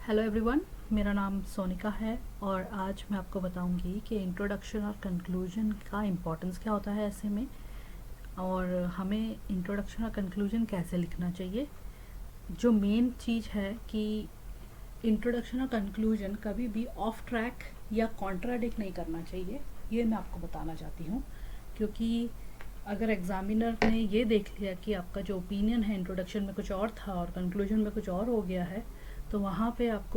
Hello everyone, मेरा नाम सोनिका है और आज मैं आपको बताऊंगी कि इंट्रोडक्शन और कंक्लूजन का इम्पोर्टेंस क्या होता है ऐसे में, और हमें इंट्रोडक्शन और कंक्लूजन कैसे लिखना चाहिए। जो मेन चीज़ है कि इंट्रोडक्शन और कंक्लूजन कभी भी ऑफ ट्रैक या कॉन्ट्राडिक्ट नहीं करना चाहिए, ये मैं आपको बताना चाहती हूँ। क्योंकि अगर एग्ज़ामिनर ने ये देख लिया कि आपका जो ओपिनियन है इंट्रोडक्शन में कुछ और था और कंक्लूजन में कुछ और हो गया है, तो वहाँ पे आप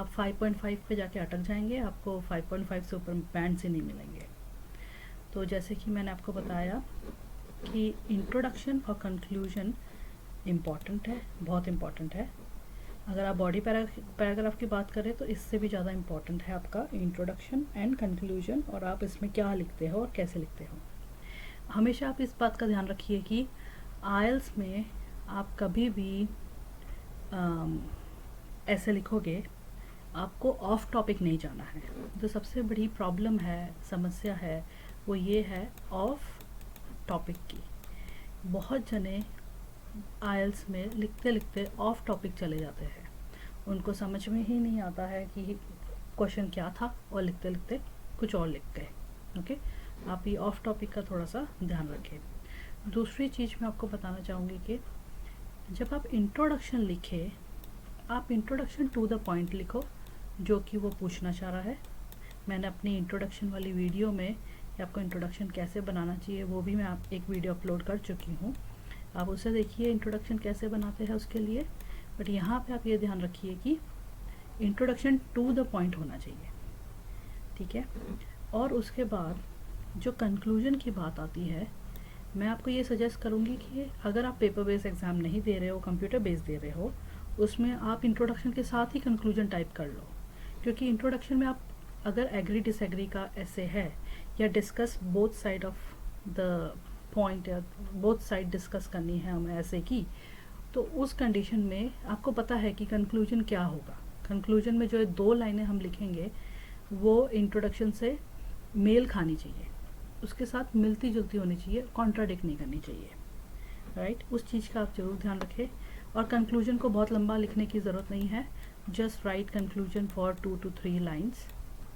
5.5 पे जाके अटक जाएंगे, आपको 5.5 से ऊपर बैंड से नहीं मिलेंगे। तो जैसे कि मैंने आपको बताया कि इंट्रोडक्शन और कंक्लूजन इम्पॉर्टेंट है, बहुत इम्पॉर्टेंट है। अगर आप बॉडी पैराग्राफ की बात करें तो इससे भी ज़्यादा इम्पॉर्टेंट है आपका इंट्रोडक्शन एंड कंक्लूजन, और आप इसमें क्या लिखते हो और कैसे लिखते हो। हमेशा आप इस बात का ध्यान रखिए कि आइल्स में आप कभी भी ऐसे लिखोगे, आपको ऑफ टॉपिक नहीं जाना है। जो सबसे बड़ी प्रॉब्लम है, समस्या है, वो ये है ऑफ टॉपिक की। बहुत जने आइल्स में लिखते लिखते ऑफ टॉपिक चले जाते हैं, उनको समझ में ही नहीं आता है कि क्वेश्चन क्या था और लिखते लिखते कुछ और लिख गए। ओके, आप ये ऑफ टॉपिक का थोड़ा सा ध्यान रखें। दूसरी चीज़ मैं आपको बताना चाहूँगी कि जब आप इंट्रोडक्शन लिखें, आप इंट्रोडक्शन टू द पॉइंट लिखो जो कि वो पूछना चाह रहा है। मैंने अपनी इंट्रोडक्शन वाली वीडियो में आपको इंट्रोडक्शन कैसे बनाना चाहिए वो भी मैं आप एक वीडियो अपलोड कर चुकी हूँ, आप उसे देखिए इंट्रोडक्शन कैसे बनाते हैं उसके लिए। बट यहाँ पे आप ये ध्यान रखिए कि इंट्रोडक्शन टू द पॉइंट होना चाहिए, ठीक है। और उसके बाद जो कंक्लूजन की बात आती है, मैं आपको ये सजेस्ट करूँगी कि अगर आप पेपर बेस्ड एग्ज़ाम नहीं दे रहे हो, कंप्यूटर बेस्ड दे रहे हो, उसमें आप इंट्रोडक्शन के साथ ही कंक्लूजन टाइप कर लो। क्योंकि इंट्रोडक्शन में आप अगर एग्री डिसएग्री का ऐसे है या discuss both side of the point या बोथ साइड डिस्कस करनी है हमें ऐसे की, तो उस कंडीशन में आपको पता है कि कंक्लूजन क्या होगा। कंक्लूजन में जो 2 लाइनें हम लिखेंगे वो इंट्रोडक्शन से मेल खानी चाहिए, उसके साथ मिलती जुलती होनी चाहिए, कॉन्ट्राडिक्ट नहीं करनी चाहिए, राइट। उस चीज़ का आप ज़रूर ध्यान रखें। और कंक्लूजन को बहुत लंबा लिखने की ज़रूरत नहीं है, just right conclusion for 2 to 3 lines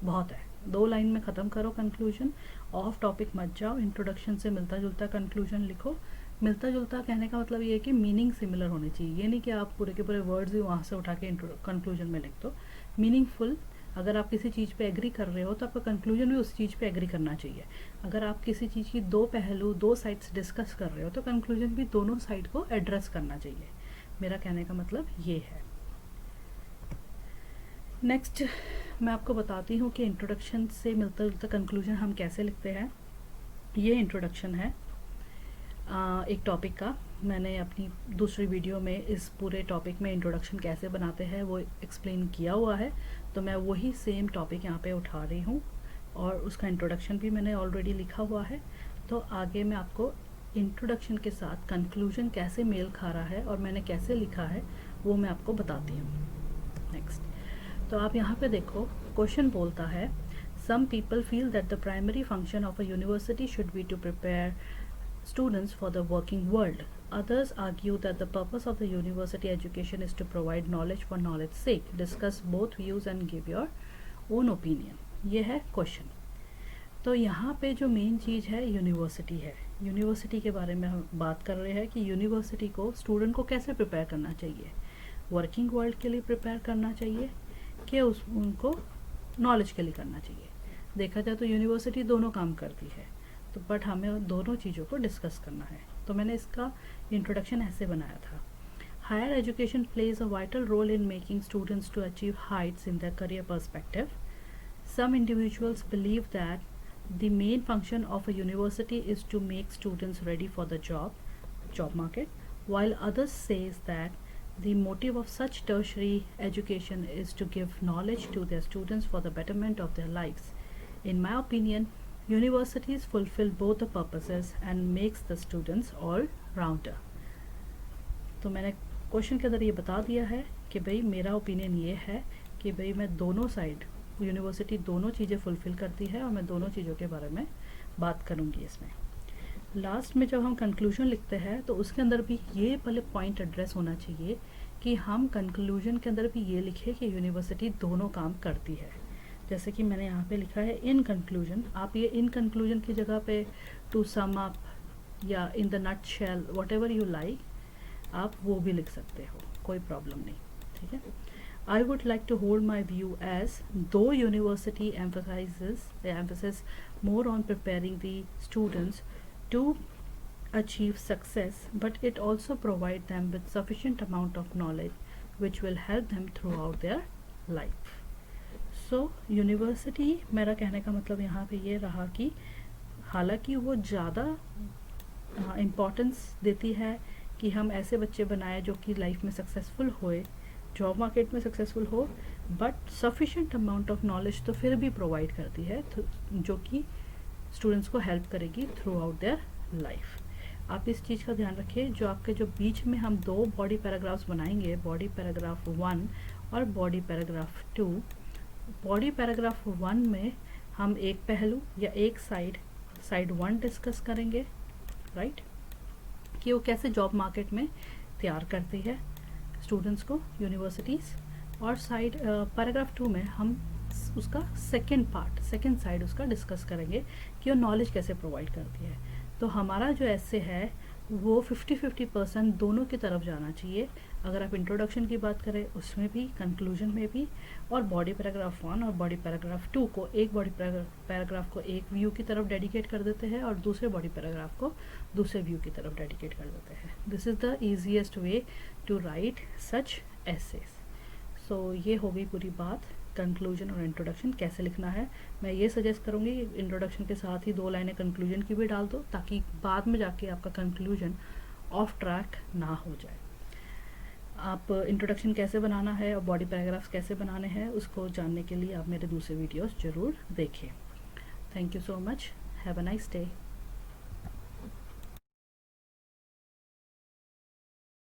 बहुत है। 2 लाइन में ख़त्म करो कंक्लूजन, ऑफ टॉपिक मत जाओ, इंट्रोडक्शन से मिलता जुलता कंक्लूजन लिखो। मिलता जुलता कहने का मतलब ये है कि मीनिंग सिमिलर होनी चाहिए, ये नहीं कि आप पूरे के पूरे वर्ड्स ही वहाँ से उठा के कंक्लूजन में लिख दो। मीनिंगफुल, अगर आप किसी चीज़ पे एग्री कर रहे हो तो आपका कंक्लूजन भी उस चीज़ पे एग्री करना चाहिए। अगर आप किसी चीज़ की 2 पहलू 2 साइड्स डिस्कस कर रहे हो तो कंक्लूजन भी दोनों साइड को एड्रेस करना चाहिए। मेरा कहने का मतलब ये है। नेक्स्ट मैं आपको बताती हूँ कि इंट्रोडक्शन से मिलता जुलता कंक्लूजन हम कैसे लिखते हैं। ये इंट्रोडक्शन है एक टॉपिक का। मैंने अपनी दूसरी वीडियो में इस पूरे टॉपिक में इंट्रोडक्शन कैसे बनाते हैं वो एक्सप्लेन किया हुआ है, तो मैं वही सेम टॉपिक यहाँ पे उठा रही हूँ और उसका इंट्रोडक्शन भी मैंने ऑलरेडी लिखा हुआ है। तो आगे मैं आपको इंट्रोडक्शन के साथ कंक्लूजन कैसे मेल खा रहा है और मैंने कैसे लिखा है वो मैं आपको बताती हूँ। नेक्स्ट, तो आप यहाँ पे देखो, क्वेश्चन बोलता है some people feel that the primary function of a university should be to prepare students for the working world. Others argue that the purpose of the university education is to provide knowledge for knowledge's sake. Discuss both views and give your own opinion. ये है question. तो यहाँ पे जो main चीज़ है university है। University के बारे में हम बात कर रहे हैं कि यूनिवर्सिटी को स्टूडेंट को कैसे प्रिपेयर करना चाहिए, वर्किंग वर्ल्ड के लिए प्रिपेयर करना चाहिए कि उनको नॉलेज के लिए करना चाहिए। देखा जाए तो यूनिवर्सिटी दोनों काम करती है, तो बट हमें दोनों चीज़ों को डिस्कस करना है। तो मैंने इसका इंट्रोडक्शन ऐसे बनाया था। Higher education plays a vital role in making students to achieve heights in their career perspective. Some individuals believe that the main function of a university is to make students ready for the job market, while others says that the motive of such tertiary education is to give knowledge to their students for the betterment of their lives. In my opinion, universities fulfill both the purposes and makes the students all rounder. तो मैंने question के अंदर ये बता दिया है कि भाई मेरा ओपिनियन ये है कि भाई मैं दोनों साइड, यूनिवर्सिटी दोनों चीज़ें फुलफ़िल करती है और मैं दोनों चीज़ों के बारे में बात करूँगी इसमें। लास्ट में जब हम कंक्लूजन लिखते हैं तो उसके अंदर भी ये पहले पॉइंट एड्रेस होना चाहिए कि हम कंक्लूजन के अंदर भी ये लिखें कि यूनिवर्सिटी दोनों काम करती है। जैसे कि मैंने यहाँ पे लिखा है इन कंक्लूजन, आप ये इन कंक्लूजन की जगह पे टू सम अप या in the nutshell whatever you like, आप वो भी लिख सकते हो, कोई प्रॉब्लम नहीं, ठीक है। I would like to hold my view as though university emphasis more on preparing the students to achieve success, but it also provide them with sufficient amount of knowledge which will help them throughout their life. So university, मेरा कहने का मतलब यहाँ पे ये रहा कि हालांकि वो ज़्यादा इम्पोर्टेंस देती है कि हम ऐसे बच्चे बनाए जो कि लाइफ में सक्सेसफुल होए, जॉब मार्केट में सक्सेसफुल हो, but sufficient amount of knowledge तो फिर भी प्रोवाइड करती है जो कि स्टूडेंट्स को हेल्प करेगी थ्रू आउट देयर लाइफ। आप इस चीज़ का ध्यान रखिए, जो आपके जो बीच में हम दो बॉडी पैराग्राफ्स बनाएंगे, बॉडी पैराग्राफ 1 और बॉडी पैराग्राफ 2, बॉडी पैराग्राफ 1 में हम एक पहलू या एक साइड 1 डिस्कस करेंगे, राइट, कि वो कैसे जॉब मार्केट में तैयार करती है स्टूडेंट्स को यूनिवर्सिटीज़, और साइड पैराग्राफ 2 में हम उसका सेकंड साइड उसका डिस्कस करेंगे कि वो नॉलेज कैसे प्रोवाइड करती है। तो हमारा जो ऐसे है वो 50-50% दोनों की तरफ जाना चाहिए। अगर आप इंट्रोडक्शन की बात करें उसमें भी, कंक्लूजन में भी, और बॉडी पैराग्राफ 1 और बॉडी पैराग्राफ 2 को, एक बॉडी पैराग्राफ को एक व्यू की तरफ डेडिकेट कर देते हैं और दूसरे बॉडी पैराग्राफ को दूसरे व्यू की तरफ डेडिकेट कर देते हैं। This is the easiest way to write such essays. So ये हो गई पूरी बात, कंक्लूजन और इंट्रोडक्शन कैसे लिखना है। मैं ये सजेस्ट करूँगी इंट्रोडक्शन के साथ ही 2 लाइनें कंक्लूजन की भी डाल दो, ताकि बाद में जाके आपका कंक्लूजन ऑफ ट्रैक ना हो जाए। आप इंट्रोडक्शन कैसे बनाना है और बॉडी पैराग्राफ्स कैसे बनाने हैं उसको जानने के लिए आप मेरे दूसरे वीडियोस ज़रूर देखें। Thank you so much, have a nice day.